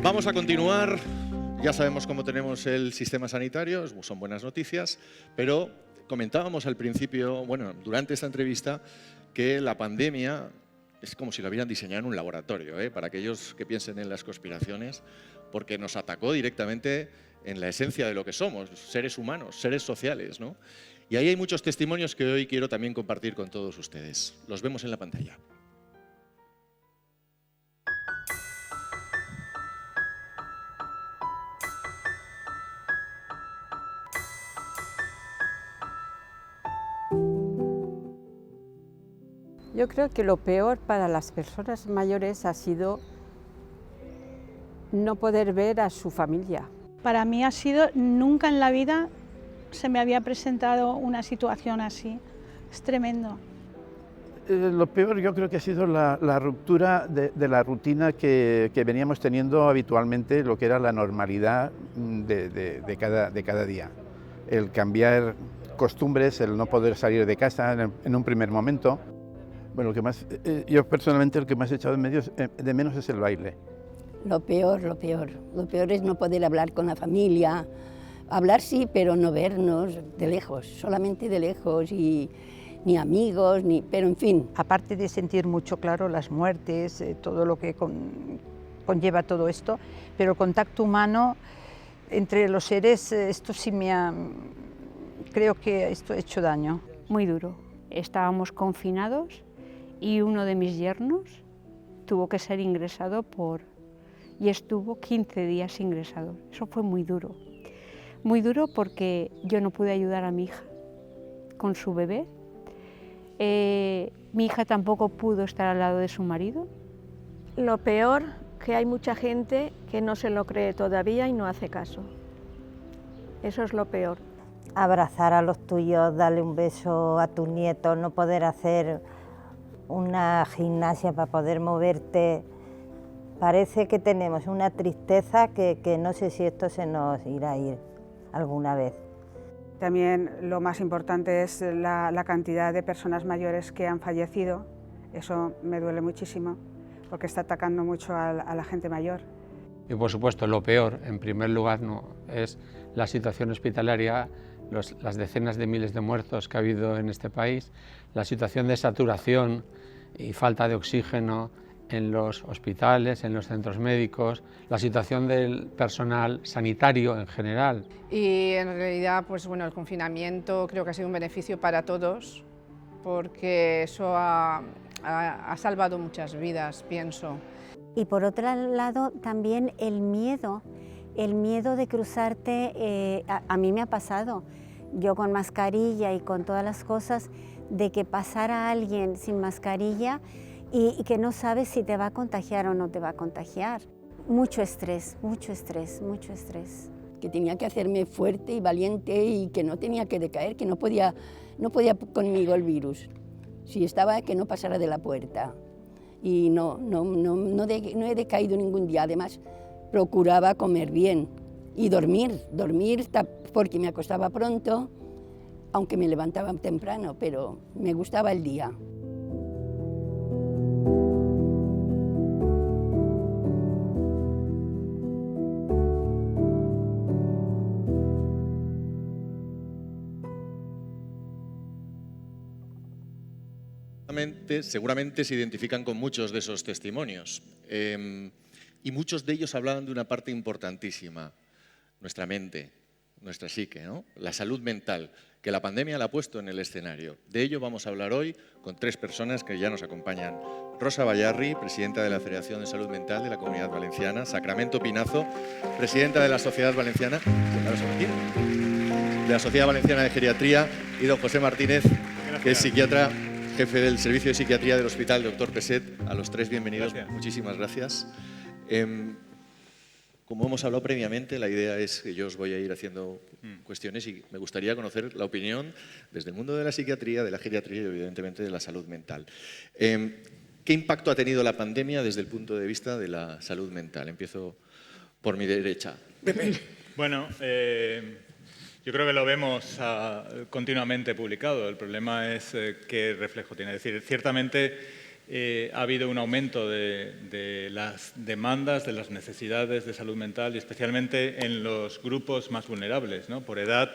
Vamos a continuar. Ya sabemos cómo tenemos el sistema sanitario, son buenas noticias, pero comentábamos al principio, bueno, durante esta entrevista, que la pandemia es como si la hubieran diseñado en un laboratorio, para aquellos que piensen en las conspiraciones, porque nos atacó directamente en la esencia de lo que somos, seres humanos, seres sociales, ¿no? Y ahí hay muchos testimonios que hoy quiero también compartir con todos ustedes. Los vemos en la pantalla. Yo creo que lo peor para las personas mayores ha sido no poder ver a su familia. Para mí ha sido, nunca en la vida se me había presentado una situación así. Es tremendo. Lo peor yo creo que ha sido la ruptura de la rutina que veníamos teniendo habitualmente, lo que era la normalidad de cada día. El cambiar costumbres, el no poder salir de casa en un primer momento. Bueno, yo personalmente lo que más he echado de menos es el baile. Lo peor es no poder hablar con la familia, hablar sí, pero no vernos de lejos, solamente de lejos, y ni amigos, pero en fin. Aparte de sentir mucho, claro, las muertes, todo lo que conlleva todo esto, pero el contacto humano entre los seres, esto sí creo que esto ha hecho daño. Muy duro. Estábamos confinados y uno de mis yernos tuvo que ser ingresado y estuvo 15 días ingresado. Eso fue muy duro porque yo no pude ayudar a mi hija con su bebé. Mi hija tampoco pudo estar al lado de su marido. Lo peor, que hay mucha gente que no se lo cree todavía y no hace caso. Eso es lo peor. Abrazar a los tuyos, darle un beso a tus nietos, no poder hacer una gimnasia para poder moverte. Parece que tenemos una tristeza que no sé si esto se nos irá a ir alguna vez. También lo más importante es la cantidad de personas mayores que han fallecido. Eso me duele muchísimo porque está atacando mucho a la gente mayor. Y por supuesto lo peor, en primer lugar, es la situación hospitalaria, las decenas de miles de muertos que ha habido en este país, la situación de saturación y falta de oxígeno en los hospitales, en los centros médicos, la situación del personal sanitario en general. Y en realidad, pues bueno, el confinamiento creo que ha sido un beneficio para todos, porque eso ha salvado muchas vidas, pienso. Y por otro lado, también el miedo de cruzarte, a mí me ha pasado, yo con mascarilla y con todas las cosas, de que pasara alguien sin mascarilla y que no sabes si te va a contagiar o no te va a contagiar. Mucho estrés, mucho estrés, mucho estrés. Que tenía que hacerme fuerte y valiente y que no tenía que decaer, que no podía conmigo el virus. Si estaba, que no pasara de la puerta. Y no he decaído ningún día. Además, procuraba comer bien y dormir porque me acostaba pronto, aunque me levantaba temprano, pero me gustaba el día. Seguramente se identifican con muchos de esos testimonios y muchos de ellos hablaban de una parte importantísima, nuestra mente, nuestra psique, ¿no? La salud mental, que la pandemia la ha puesto en el escenario. De ello vamos a hablar hoy con tres personas que ya nos acompañan. Rosa Bayarri, presidenta de la Federación de Salud Mental de la Comunidad Valenciana; Sacramento Pinazo, presidenta de la Sociedad Valenciana de Geriatría; y don José Martínez, que es psiquiatra, jefe del Servicio de Psiquiatría del Hospital Dr. Peset. A los tres, bienvenidos. Gracias. Muchísimas gracias. Como hemos hablado previamente, la idea es que yo os voy a ir haciendo cuestiones y me gustaría conocer la opinión desde el mundo de la psiquiatría, de la geriatría y evidentemente de la salud mental. ¿Qué impacto ha tenido la pandemia desde el punto de vista de la salud mental? Empiezo por mi derecha. Bueno, yo creo que lo vemos continuamente publicado. El problema es qué reflejo tiene. Es decir, ciertamente ha habido un aumento de las demandas, de las necesidades de salud mental, y especialmente en los grupos más vulnerables, ¿no? Por edad,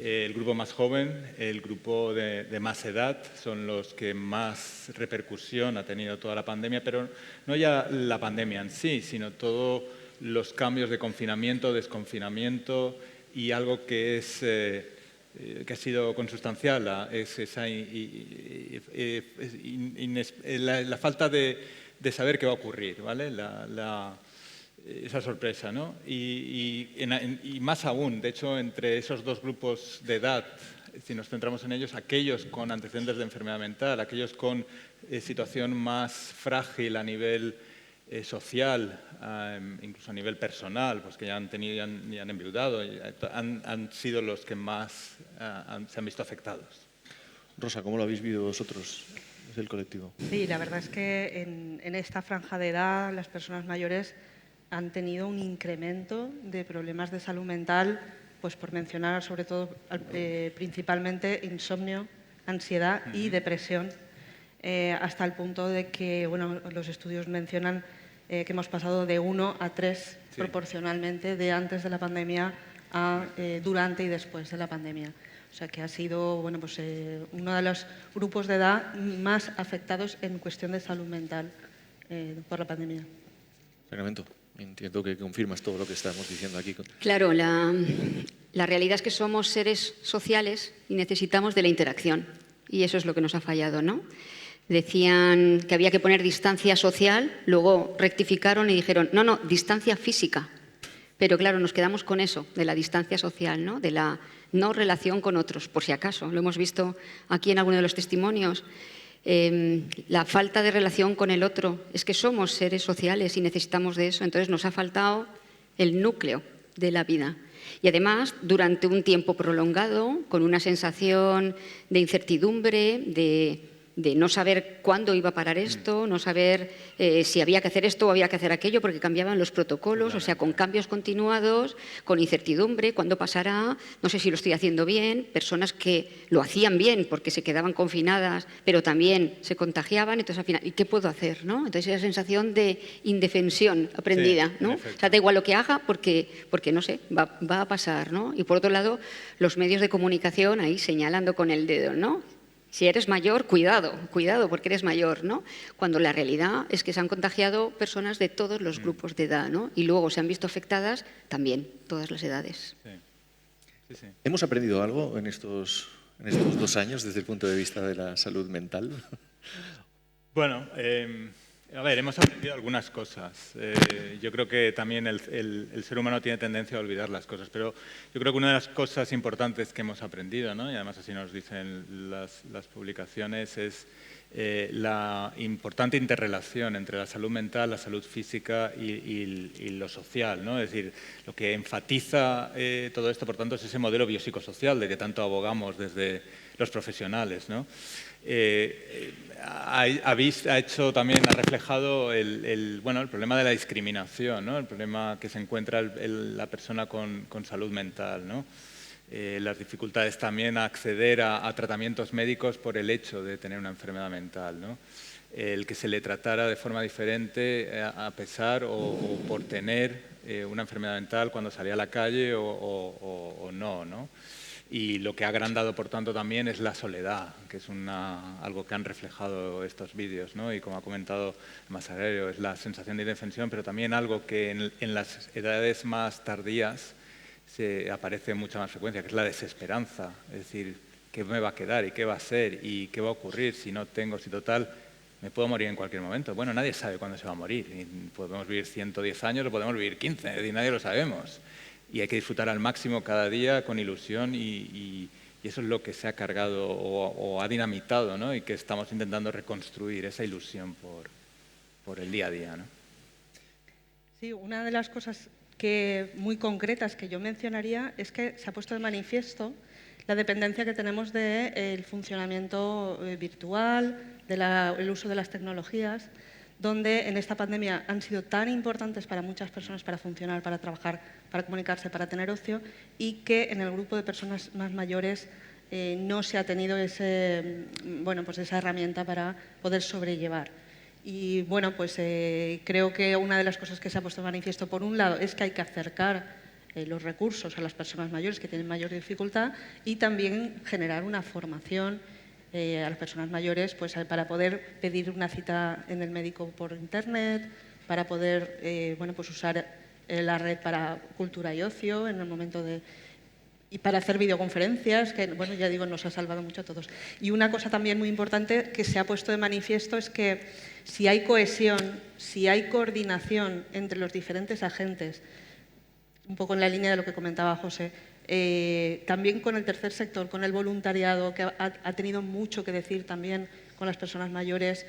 el grupo más joven, el grupo de más edad son los que más repercusión ha tenido toda la pandemia, pero no ya la pandemia en sí, sino todos los cambios de confinamiento, desconfinamiento, y algo que ha sido consustancial es esa la falta de saber qué va a ocurrir, ¿vale? Esa sorpresa, ¿no? Y más aún, de hecho, entre esos dos grupos de edad, si nos centramos en ellos, aquellos con antecedentes de enfermedad mental, aquellos con situación más frágil a nivel social, incluso a nivel personal, pues que ya han tenido, ya han enviudado, han sido los que más se han visto afectados. Rosa, ¿cómo lo habéis vivido vosotros desde el colectivo? Sí, la verdad es que en esta franja de edad las personas mayores han tenido un incremento de problemas de salud mental, pues por mencionar sobre todo principalmente insomnio, ansiedad y depresión, hasta el punto de que los estudios mencionan que hemos pasado de 1 a 3 proporcionalmente de antes de la pandemia a durante y después de la pandemia. O sea que ha sido uno de los grupos de edad más afectados en cuestión de salud mental por la pandemia. Sacramento, entiendo que confirmas todo lo que estamos diciendo aquí. Claro, la realidad es que somos seres sociales y necesitamos de la interacción. Y eso es lo que nos ha fallado, ¿no? Decían que había que poner distancia social, luego rectificaron y dijeron, no, distancia física. Pero claro, nos quedamos con eso, de la distancia social, ¿no? De la no relación con otros, por si acaso. Lo hemos visto aquí en alguno de los testimonios. La falta de relación con el otro. Es que somos seres sociales y necesitamos de eso. Entonces nos ha faltado el núcleo de la vida. Y además, durante un tiempo prolongado, con una sensación de incertidumbre, de no saber cuándo iba a parar esto, no saber si había que hacer esto o había que hacer aquello, porque cambiaban los protocolos, o sea, con cambios continuados, con incertidumbre, cuándo pasará, no sé si lo estoy haciendo bien, personas que lo hacían bien porque se quedaban confinadas, pero también se contagiaban, entonces al final, ¿y qué puedo hacer? ¿No? Entonces esa sensación de indefensión aprendida, ¿no? O sea, da igual lo que haga porque no sé, va a pasar, ¿no? Y por otro lado, los medios de comunicación ahí señalando con el dedo, ¿no? Si eres mayor, cuidado porque eres mayor, ¿no? Cuando la realidad es que se han contagiado personas de todos los grupos de edad, ¿no? Y luego se han visto afectadas también todas las edades. Sí. ¿Hemos aprendido algo en estos 2 años desde el punto de vista de la salud mental? Bueno, a ver, hemos aprendido algunas cosas. Yo creo que también el ser humano tiene tendencia a olvidar las cosas, pero yo creo que una de las cosas importantes que hemos aprendido, ¿no? Y además así nos dicen las publicaciones, es la importante interrelación entre la salud mental, la salud física y lo social, ¿no? Es decir, lo que enfatiza todo esto, por tanto, es ese modelo biopsicosocial de que tanto abogamos desde los profesionales, ¿no? Ha reflejado el problema de la discriminación, ¿no? El problema que se encuentra la persona con salud mental, ¿no? Las dificultades también a acceder a tratamientos médicos por el hecho de tener una enfermedad mental, ¿no? El que se le tratara de forma diferente a pesar o por tener una enfermedad mental cuando salía a la calle o no, ¿no? Y lo que ha agrandado, por tanto, también es la soledad, que es algo que han reflejado estos vídeos, ¿no? Y como ha comentado Masarero, es la sensación de indefensión, pero también algo que en las edades más tardías se aparece en mucha más frecuencia, que es la desesperanza. Es decir, ¿qué me va a quedar y qué va a ser y qué va a ocurrir si total me puedo morir en cualquier momento? Bueno, nadie sabe cuándo se va a morir. Y podemos vivir 110 años o podemos vivir 15, es decir, nadie lo sabemos. Y hay que disfrutar al máximo cada día con ilusión y eso es lo que se ha cargado o ha dinamitado, ¿no? Y que estamos intentando reconstruir esa ilusión por el día a día, ¿no? Sí, una de las cosas muy concretas que yo mencionaría es que se ha puesto de manifiesto la dependencia que tenemos del funcionamiento virtual, del uso de las tecnologías, donde en esta pandemia han sido tan importantes para muchas personas para funcionar, para trabajar, para comunicarse, para tener ocio, y que en el grupo de personas más mayores no se ha tenido esa herramienta para poder sobrellevar. Y bueno, pues creo que una de las cosas que se ha puesto de manifiesto, por un lado, es que hay que acercar los recursos a las personas mayores que tienen mayor dificultad y también generar una formación a las personas mayores pues, para poder pedir una cita en el médico por internet, para poder bueno, pues usar la red para cultura y ocio en el momento de... y para hacer videoconferencias, que bueno, ya digo, nos ha salvado mucho a todos. Y una cosa también muy importante que se ha puesto de manifiesto es que si hay cohesión, si hay coordinación entre los diferentes agentes, un poco en la línea de lo que comentaba José, también con el tercer sector, con el voluntariado, que ha tenido mucho que decir también con las personas mayores,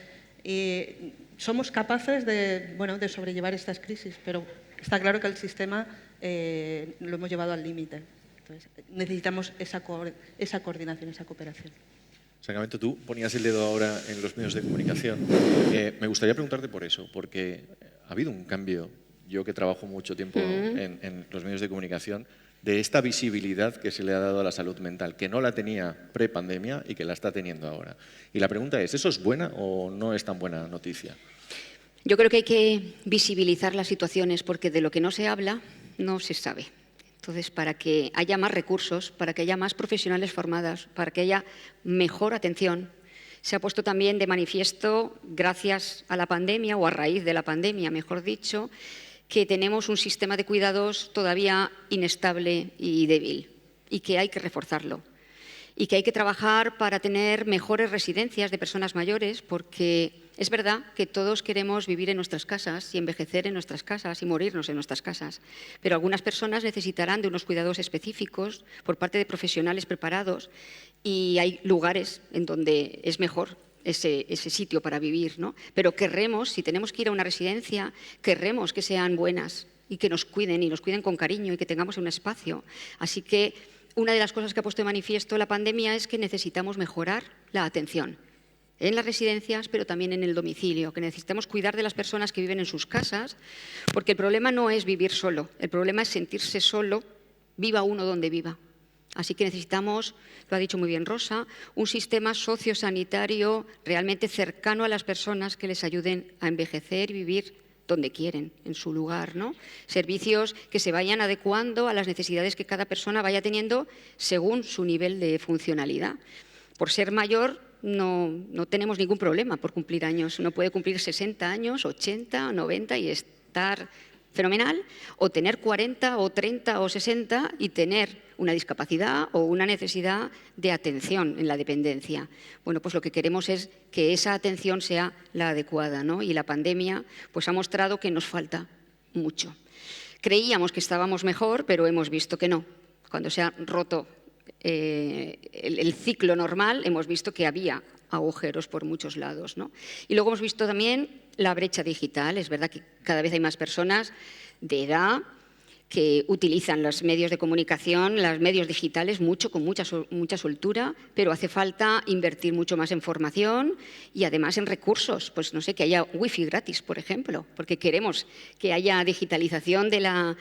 somos capaces de, bueno, de sobrellevar estas crisis, pero está claro que el sistema lo hemos llevado al límite. Entonces, necesitamos esa coordinación, esa cooperación. Sacramento, tú ponías el dedo ahora en los medios de comunicación. Me gustaría preguntarte por eso, porque ha habido un cambio, yo que trabajo mucho tiempo en los medios de comunicación, de esta visibilidad que se le ha dado a la salud mental, que no la tenía pre-pandemia y que la está teniendo ahora. Y la pregunta es, ¿eso es buena o no es tan buena noticia? Yo creo que hay que visibilizar las situaciones porque de lo que no se habla no se sabe. Entonces, para que haya más recursos, para que haya más profesionales formadas, para que haya mejor atención, se ha puesto también de manifiesto, gracias a la pandemia o a raíz de la pandemia, mejor dicho, que tenemos un sistema de cuidados todavía inestable y débil y que hay que reforzarlo. Y que hay que trabajar para tener mejores residencias de personas mayores, porque es verdad que todos queremos vivir en nuestras casas y envejecer en nuestras casas y morirnos en nuestras casas, pero algunas personas necesitarán de unos cuidados específicos por parte de profesionales preparados y hay lugares en donde es mejor ese sitio para vivir, ¿no? Pero querremos, si tenemos que ir a una residencia, querremos que sean buenas y que nos cuiden y nos cuiden con cariño y que tengamos un espacio. Así que una de las cosas que ha puesto de manifiesto la pandemia es que necesitamos mejorar la atención en las residencias, pero también en el domicilio, que necesitamos cuidar de las personas que viven en sus casas, porque el problema no es vivir solo, el problema es sentirse solo, viva uno donde viva. Así que necesitamos, lo ha dicho muy bien Rosa, un sistema sociosanitario realmente cercano a las personas que les ayuden a envejecer y vivir donde quieren, en su lugar, ¿no? Servicios que se vayan adecuando a las necesidades que cada persona vaya teniendo según su nivel de funcionalidad. Por ser mayor no tenemos ningún problema por cumplir años. Uno puede cumplir 60 años, 80, 90 y estar fenomenal, o tener 40 o 30 o 60 y tener una discapacidad o una necesidad de atención en la dependencia. Bueno, pues lo que queremos es que esa atención sea la adecuada, ¿no? Y la pandemia pues, ha mostrado que nos falta mucho. Creíamos que estábamos mejor, pero hemos visto que no. Cuando se ha roto el ciclo normal, hemos visto que había agujeros por muchos lados, ¿no? Y luego hemos visto también la brecha digital. Es verdad que cada vez hay más personas de edad que utilizan los medios de comunicación, los medios digitales, con mucha soltura, pero hace falta invertir mucho más en formación y además en recursos. Pues no sé, que haya wifi gratis, por ejemplo, porque queremos que haya digitalización de la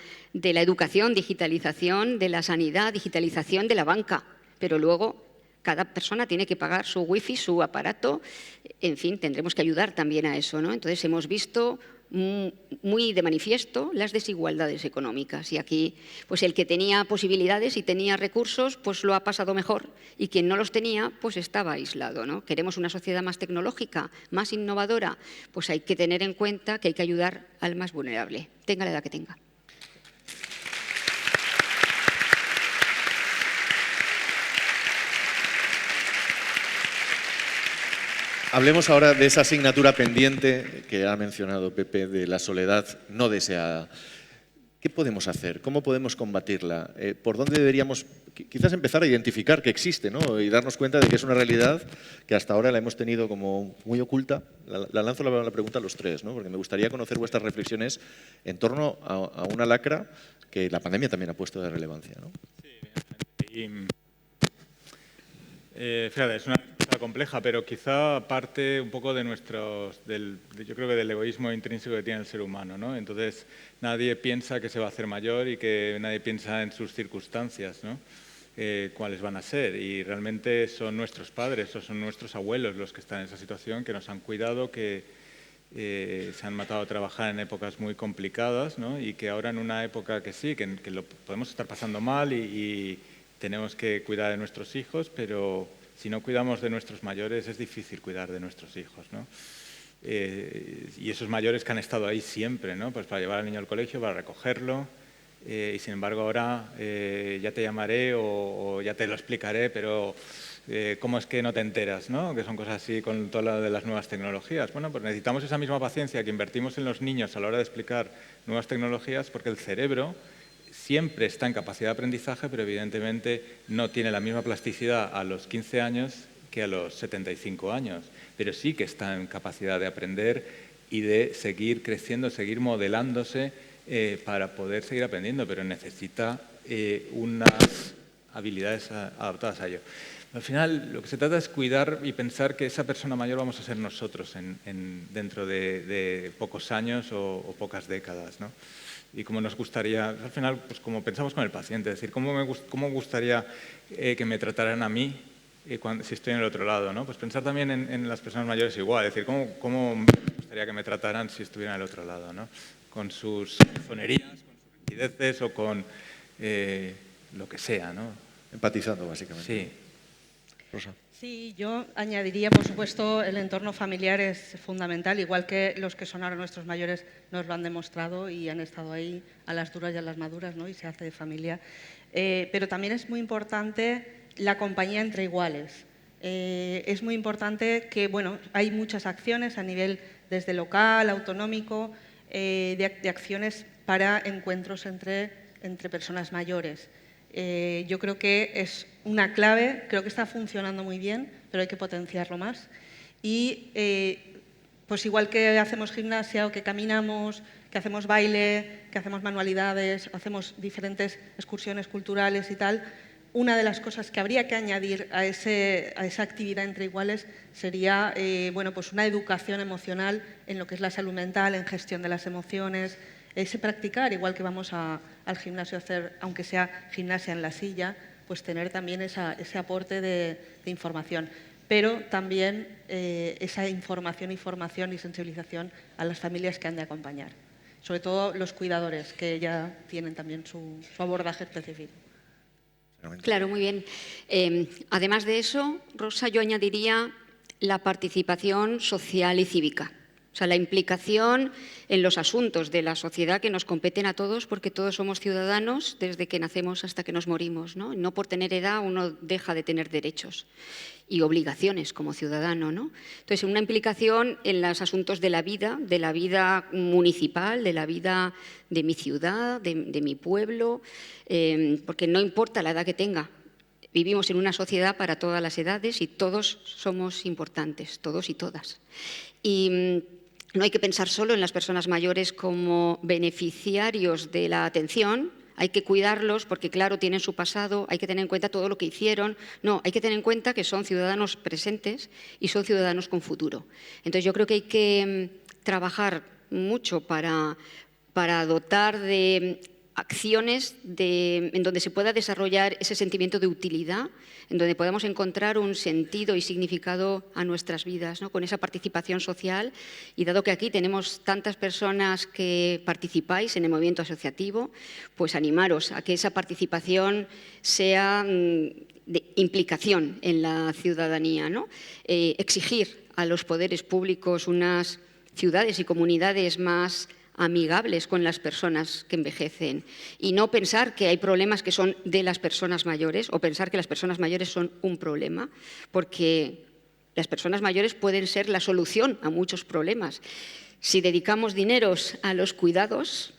educación, digitalización de la sanidad, digitalización de la banca, pero luego cada persona tiene que pagar su wifi, su aparato, en fin, tendremos que ayudar también a eso, ¿no? Entonces hemos visto muy de manifiesto las desigualdades económicas y aquí pues el que tenía posibilidades y tenía recursos pues lo ha pasado mejor y quien no los tenía pues estaba aislado, ¿no? Queremos una sociedad más tecnológica, más innovadora, pues hay que tener en cuenta que hay que ayudar al más vulnerable, tenga la edad que tenga. Hablemos ahora de esa asignatura pendiente que ha mencionado Pepe, de la soledad no deseada. ¿Qué podemos hacer? ¿Cómo podemos combatirla? ¿Por dónde deberíamos quizás empezar a identificar que existe, ¿no? Y darnos cuenta de que es una realidad que hasta ahora la hemos tenido como muy oculta? La lanzo la pregunta a los tres, ¿no? Porque me gustaría conocer vuestras reflexiones en torno a una lacra que la pandemia también ha puesto de relevancia, ¿no? Sí, fíjate, es una cosa compleja, pero quizá parte un poco de yo creo que del egoísmo intrínseco que tiene el ser humano, ¿no? Entonces, nadie piensa que se va a hacer mayor y que nadie piensa en sus circunstancias, ¿no? Cuáles van a ser. Y realmente son nuestros padres o son nuestros abuelos los que están en esa situación, que nos han cuidado, que se han matado a trabajar en épocas muy complicadas, ¿no? Y que ahora en una época que sí, que lo podemos estar pasando mal y tenemos que cuidar de nuestros hijos, pero si no cuidamos de nuestros mayores es difícil cuidar de nuestros hijos, ¿no? Y esos mayores que han estado ahí siempre, ¿no? Pues para llevar al niño al colegio, para recogerlo, y sin embargo ahora ya te llamaré o ya te lo explicaré, pero ¿cómo es que no te enteras, ¿no? Que son cosas así con todo lo de las nuevas tecnologías. Bueno, pues necesitamos esa misma paciencia que invertimos en los niños a la hora de explicar nuevas tecnologías, porque el cerebro siempre está en capacidad de aprendizaje, pero evidentemente no tiene la misma plasticidad a los 15 años que a los 75 años, pero sí que está en capacidad de aprender y de seguir creciendo, seguir modelándose para poder seguir aprendiendo, pero necesita unas habilidades adaptadas a ello. Al final, lo que se trata es cuidar y pensar que esa persona mayor vamos a ser nosotros dentro de pocos años o pocas décadas, ¿no? Y como nos gustaría, al final, pues como pensamos con el paciente, es decir, ¿cómo me gustaría que me trataran a mí si estoy en el otro lado, ¿no? Pues pensar también en las personas mayores igual, es decir, ¿cómo me gustaría que me trataran si estuvieran en el otro lado, ¿no? Con sus fonerías, con sus rigideces o con lo que sea, ¿no? Empatizando, básicamente. Sí. Rosa. Sí, yo añadiría, por supuesto, el entorno familiar es fundamental, igual que los que son ahora nuestros mayores nos lo han demostrado y han estado ahí a las duras y a las maduras, ¿no? Y se hace de familia. Pero también es muy importante la compañía entre iguales. Es muy importante que, bueno, hay muchas acciones a nivel desde local, autonómico, de acciones para encuentros entre personas mayores. Yo creo que es una clave, creo que está funcionando muy bien, pero hay que potenciarlo más. Y pues igual que hacemos gimnasia o que caminamos, que hacemos baile, que hacemos manualidades, hacemos diferentes excursiones culturales y tal, una de las cosas que habría que añadir a esa actividad entre iguales sería bueno, pues una educación emocional en lo que es la salud mental, en gestión de las emociones, ese practicar, igual que vamos al gimnasio a hacer, aunque sea gimnasia en la silla, pues tener también ese aporte de información. Pero también esa información y formación y sensibilización a las familias que han de acompañar. Sobre todo los cuidadores, que ya tienen también su abordaje específico. Claro, muy bien. Además de eso, Rosa, yo añadiría la participación social y cívica. O sea, la implicación en los asuntos de la sociedad que nos competen a todos, porque todos somos ciudadanos desde que nacemos hasta que nos morimos, ¿no? No por tener edad uno deja de tener derechos y obligaciones como ciudadano, ¿no? Entonces, una implicación en los asuntos de la vida municipal, de la vida de mi ciudad, de mi pueblo, porque no importa la edad que tenga. Vivimos en una sociedad para todas las edades y todos somos importantes, todos y todas. Y no hay que pensar solo en las personas mayores como beneficiarios de la atención, hay que cuidarlos porque, claro, tienen su pasado, hay que tener en cuenta todo lo que hicieron. No, hay que tener en cuenta que son ciudadanos presentes y son ciudadanos con futuro. Entonces, yo creo que hay que trabajar mucho para dotar de acciones en donde se pueda desarrollar ese sentimiento de utilidad, en donde podamos encontrar un sentido y significado a nuestras vidas, ¿no? Con esa participación social. Y dado que aquí tenemos tantas personas que participáis en el movimiento asociativo, pues animaros a que esa participación sea de implicación en la ciudadanía, ¿no? Exigir a los poderes públicos unas ciudades y comunidades más amigables con las personas que envejecen y no pensar que hay problemas que son de las personas mayores o pensar que las personas mayores son un problema, porque las personas mayores pueden ser la solución a muchos problemas. Si dedicamos dineros a los cuidados,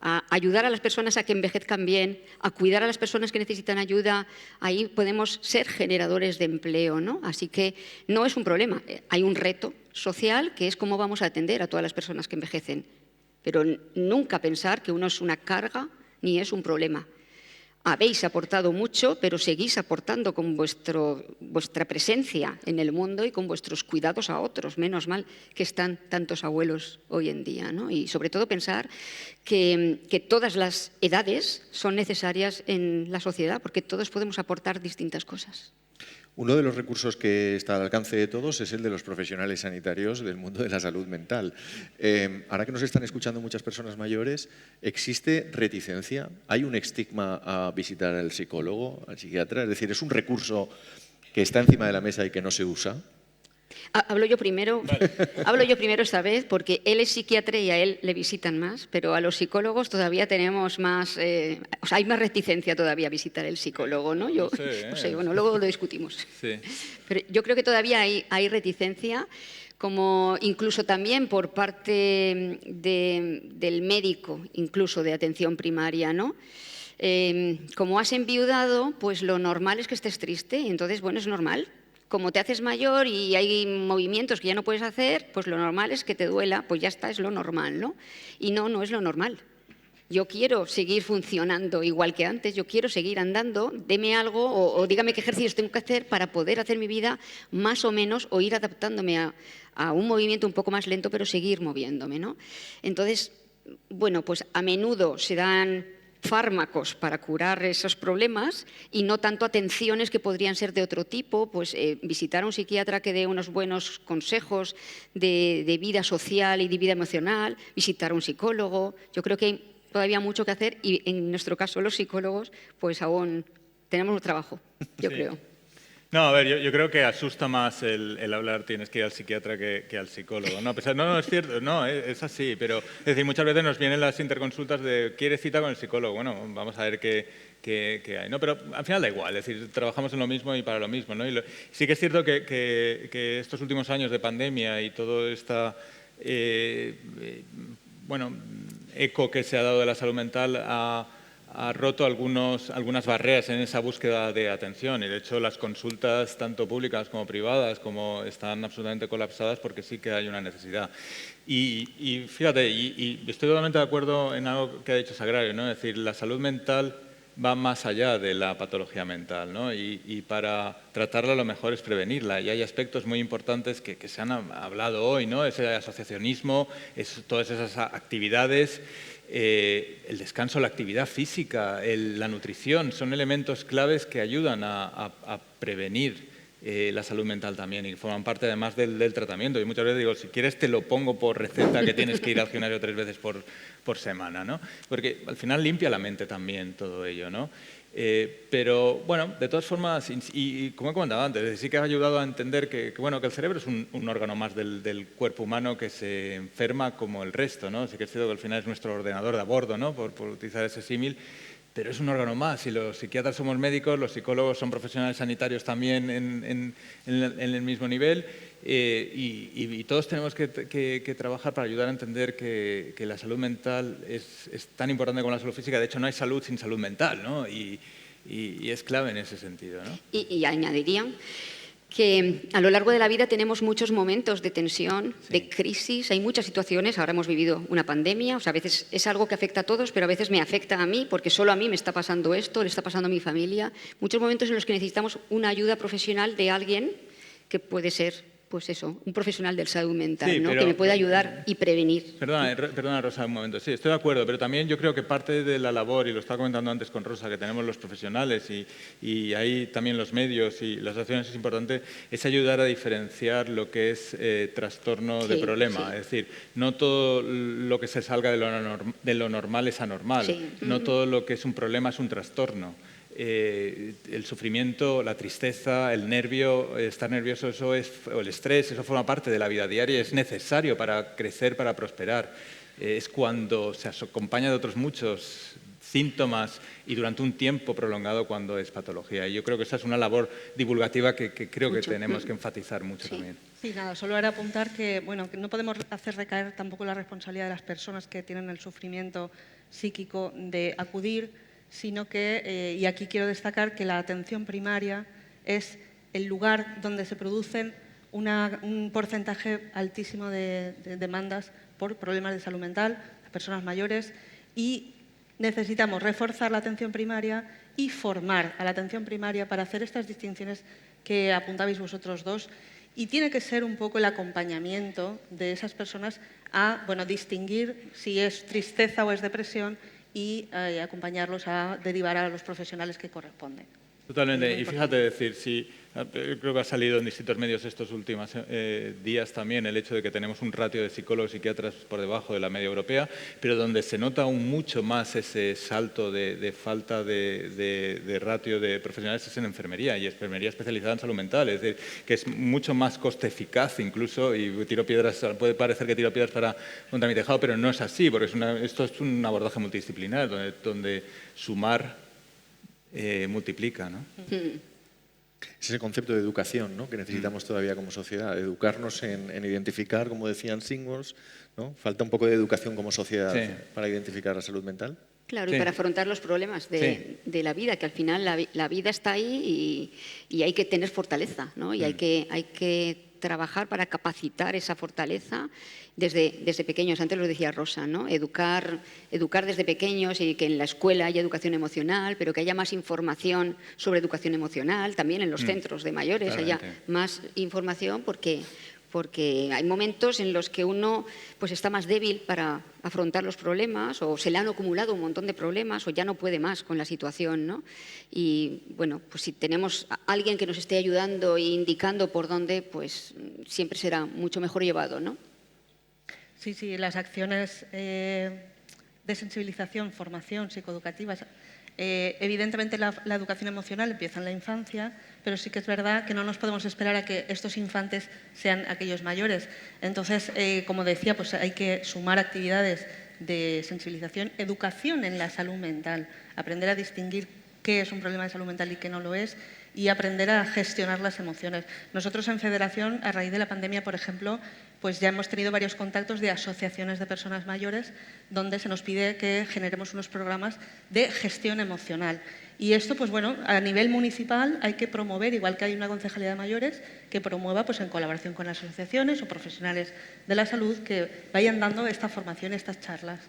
a ayudar a las personas a que envejezcan bien, a cuidar a las personas que necesitan ayuda, ahí podemos ser generadores de empleo, ¿no? Así que no es un problema, hay un reto social que es cómo vamos a atender a todas las personas que envejecen. Pero nunca pensar que uno es una carga ni es un problema. Habéis aportado mucho, pero seguís aportando con vuestra presencia en el mundo y con vuestros cuidados a otros. Menos mal que están tantos abuelos hoy en día, ¿no? Y sobre todo pensar que todas las edades son necesarias en la sociedad, porque todos podemos aportar distintas cosas. Uno de los recursos que está al alcance de todos es el de los profesionales sanitarios del mundo de la salud mental. Ahora que nos están escuchando muchas personas mayores, ¿existe reticencia? ¿Hay un estigma a visitar al psicólogo, al psiquiatra? Es decir, ¿es un recurso que está encima de la mesa y que no se usa? Hablo yo primero esta vez porque él es psiquiatra y a él le visitan más, pero a los psicólogos todavía tenemos más, o sea, hay más reticencia todavía a visitar el psicólogo, ¿no? Yo no sé, bueno, luego lo discutimos. Sí. Pero yo creo que todavía hay reticencia, como incluso también por parte del médico, incluso de atención primaria, ¿no? Como has enviudado, pues lo normal es que estés triste, entonces, bueno, es normal. Como te haces mayor y hay movimientos que ya no puedes hacer, pues lo normal es que te duela, pues ya está, es lo normal, ¿no? Y no es lo normal. Yo quiero seguir funcionando igual que antes, yo quiero seguir andando, deme algo o dígame qué ejercicios tengo que hacer para poder hacer mi vida más o menos o ir adaptándome a un movimiento un poco más lento, pero seguir moviéndome, ¿no? Entonces, bueno, pues a menudo se dan fármacos para curar esos problemas y no tanto atenciones que podrían ser de otro tipo, pues visitar a un psiquiatra que dé unos buenos consejos de vida social y de vida emocional, visitar a un psicólogo. Yo creo que hay todavía mucho que hacer y en nuestro caso los psicólogos pues aún tenemos un trabajo, yo creo. No, a ver, yo creo que asusta más el hablar tienes que ir al psiquiatra que al psicólogo, ¿no? No, es cierto, no, es así, pero es decir, muchas veces nos vienen las interconsultas de ¿quieres cita con el psicólogo? Bueno, vamos a ver qué hay, ¿no? Pero al final da igual, es decir, trabajamos en lo mismo y para lo mismo, ¿no? Sí que es cierto que estos últimos años de pandemia y todo esta, bueno, eco que se ha dado de la salud mental ha roto algunas barreras en esa búsqueda de atención y de hecho las consultas tanto públicas como privadas están absolutamente colapsadas porque sí que hay una necesidad. Y fíjate, y estoy totalmente de acuerdo en algo que ha dicho Sagrario, ¿no? Es decir, la salud mental va más allá de la patología mental, ¿no? Y para tratarla lo mejor es prevenirla y hay aspectos muy importantes que se han hablado hoy, ¿no? Ese asociacionismo, todas esas actividades. El descanso, la actividad física, la nutrición, son elementos claves que ayudan a prevenir la salud mental también y forman parte además del tratamiento. Y muchas veces digo, si quieres te lo pongo por receta que tienes que ir al gimnasio 3 veces por semana, ¿no? Porque al final limpia la mente también todo ello, ¿no? Pero bueno, de todas formas, y como he comentado antes, sí que ha ayudado a entender que el cerebro es un órgano más del cuerpo humano que se enferma como el resto, ¿no? Sí que es cierto que al final es nuestro ordenador de a bordo, ¿no? Por utilizar ese símil, pero es un órgano más y los psiquiatras somos médicos, los psicólogos son profesionales sanitarios también en el mismo nivel y todos tenemos que trabajar para ayudar a entender que la salud mental es tan importante como la salud física. De hecho, no hay salud sin salud mental, ¿no? Y es clave en ese sentido, ¿no? Y añadiría que a lo largo de la vida tenemos muchos momentos de tensión, de crisis, hay muchas situaciones, ahora hemos vivido una pandemia, o sea, a veces es algo que afecta a todos, pero a veces me afecta a mí, porque solo a mí me está pasando esto, le está pasando a mi familia. Muchos momentos en los que necesitamos una ayuda profesional de alguien que puede ser, pues eso, un profesional de salud mental, ¿no? Que me puede ayudar y prevenir. Perdona, Rosa, un momento. Sí, estoy de acuerdo, pero también yo creo que parte de la labor, y lo estaba comentando antes con Rosa, que tenemos los profesionales y ahí también los medios y las acciones es importante, es ayudar a diferenciar lo que es trastorno de problema. Sí. Es decir, no todo lo que se salga de lo normal es anormal. Sí. No todo lo que es un problema es un trastorno. El sufrimiento, la tristeza, el nervio, estar nervioso, o el estrés, eso forma parte de la vida diaria, es necesario para crecer, para prosperar. Es cuando se acompaña de otros muchos síntomas y durante un tiempo prolongado cuando es patología. Y yo creo que esa es una labor divulgativa que creo que tenemos que enfatizar mucho también. Sí, nada, solo era apuntar que no podemos hacer recaer tampoco la responsabilidad de las personas que tienen el sufrimiento psíquico de acudir, sino que, y aquí quiero destacar que la atención primaria es el lugar donde se producen un porcentaje altísimo de demandas por problemas de salud mental, las personas mayores, y necesitamos reforzar la atención primaria y formar a la atención primaria para hacer estas distinciones que apuntabais vosotros dos, y tiene que ser un poco el acompañamiento de esas personas a distinguir si es tristeza o es depresión y acompañarlos a derivar a los profesionales que corresponden. Totalmente. Y fíjate, decir, si creo que ha salido en distintos medios estos últimos días también el hecho de que tenemos un ratio de psicólogos y psiquiatras por debajo de la media europea, pero donde se nota aún mucho más ese salto de falta de ratio de profesionales es en enfermería, y enfermería especializada en salud mental. Es decir, que es mucho más coste eficaz incluso, y tiro piedras, puede parecer que tiro piedras contra mi tejado, pero no es así, porque esto es un abordaje multidisciplinar donde sumar multiplica, ¿no? Es ese concepto de educación, ¿no?, que necesitamos todavía como sociedad, educarnos en identificar, como decían Singles, ¿no? Falta un poco de educación como sociedad para identificar la salud mental. Claro, y para afrontar los problemas de la vida, que al final la vida está ahí y hay que tener fortaleza, ¿no? Y hay que trabajar para capacitar esa fortaleza desde pequeños. Antes lo decía Rosa, ¿no? Educar desde pequeños, y que en la escuela haya educación emocional, pero que haya más información sobre educación emocional, también en los centros de mayores haya más información, porque hay momentos en los que uno pues está más débil para afrontar los problemas, o se le han acumulado un montón de problemas, o ya no puede más con la situación, ¿no? Y bueno, pues si tenemos a alguien que nos esté ayudando e indicando por dónde, pues siempre será mucho mejor llevado, ¿no? Sí, las acciones de sensibilización, formación psicoeducativas, evidentemente la educación emocional empieza en la infancia, pero sí que es verdad que no nos podemos esperar a que estos infantes sean aquellos mayores. Entonces, como decía, pues hay que sumar actividades de sensibilización, educación en la salud mental, aprender a distinguir qué es un problema de salud mental y qué no lo es, y aprender a gestionar las emociones. Nosotros en Federación, a raíz de la pandemia, por ejemplo, pues ya hemos tenido varios contactos de asociaciones de personas mayores donde se nos pide que generemos unos programas de gestión emocional. Y esto, pues bueno, a nivel municipal hay que promover, igual que hay una concejalía de mayores, que promueva, pues en colaboración con las asociaciones o profesionales de la salud, que vayan dando esta formación, estas charlas.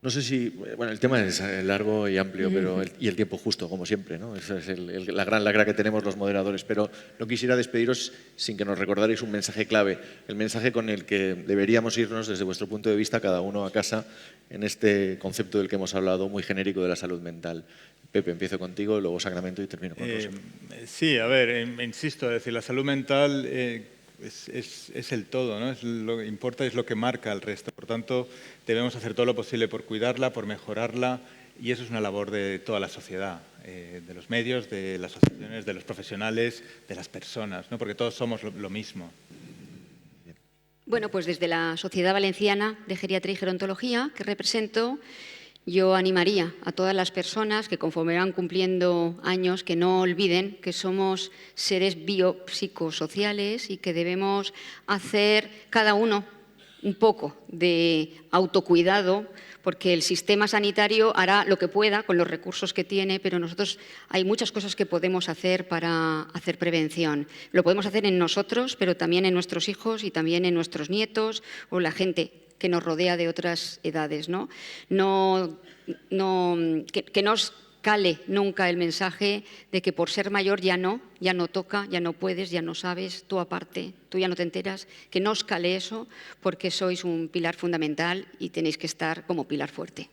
No sé si, bueno, el tema es largo y amplio, pero y el tiempo justo, como siempre, ¿no? Esa es la gran lacra que tenemos los moderadores, pero no quisiera despediros sin que nos recordarais un mensaje clave, el mensaje con el que deberíamos irnos desde vuestro punto de vista, cada uno a casa, en este concepto del que hemos hablado, muy genérico, de la salud mental. Pepe, empiezo contigo, luego Sacramento y termino con Rosa. Sí, a ver, insisto, es decir, la salud mental es el todo, ¿no? Lo que importa es lo que marca el resto. Por tanto, debemos hacer todo lo posible por cuidarla, por mejorarla, y eso es una labor de toda la sociedad, de los medios, de las asociaciones, de los profesionales, de las personas, ¿no? Porque todos somos lo mismo. Bueno, pues desde la Sociedad Valenciana de Geriatría y Gerontología, que represento, yo animaría a todas las personas que, conforme van cumpliendo años, que no olviden que somos seres biopsicosociales y que debemos hacer cada uno un poco de autocuidado, porque el sistema sanitario hará lo que pueda con los recursos que tiene, pero nosotros hay muchas cosas que podemos hacer para hacer prevención. Lo podemos hacer en nosotros, pero también en nuestros hijos y también en nuestros nietos o la gente que nos rodea de otras edades, ¿no? Que no os cale nunca el mensaje de que por ser mayor ya no toca, ya no puedes, ya no sabes, tú aparte, tú ya no te enteras, que no os cale eso, porque sois un pilar fundamental y tenéis que estar como pilar fuerte.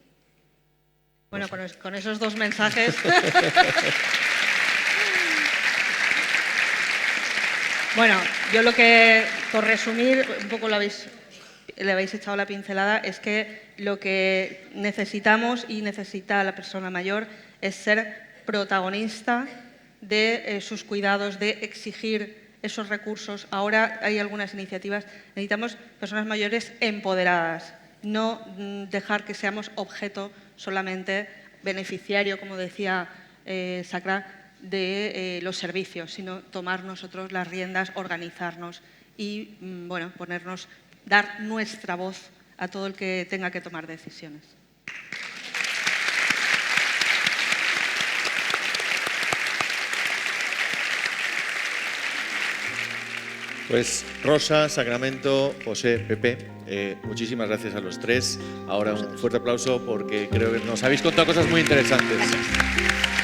Bueno, con esos dos mensajes... Bueno, yo lo que, por resumir, un poco le habéis echado la pincelada, es que lo que necesitamos y necesita la persona mayor es ser protagonista de sus cuidados, de exigir esos recursos. Ahora hay algunas iniciativas. Necesitamos personas mayores empoderadas, no dejar que seamos objeto solamente beneficiario, como decía Sacra, de los servicios, sino tomar nosotros las riendas, organizarnos y bueno, dar nuestra voz a todo el que tenga que tomar decisiones. Pues Rosa, Sacramento, José, Pepe, muchísimas gracias a los tres. Ahora un fuerte aplauso porque creo que nos habéis contado cosas muy interesantes. Gracias.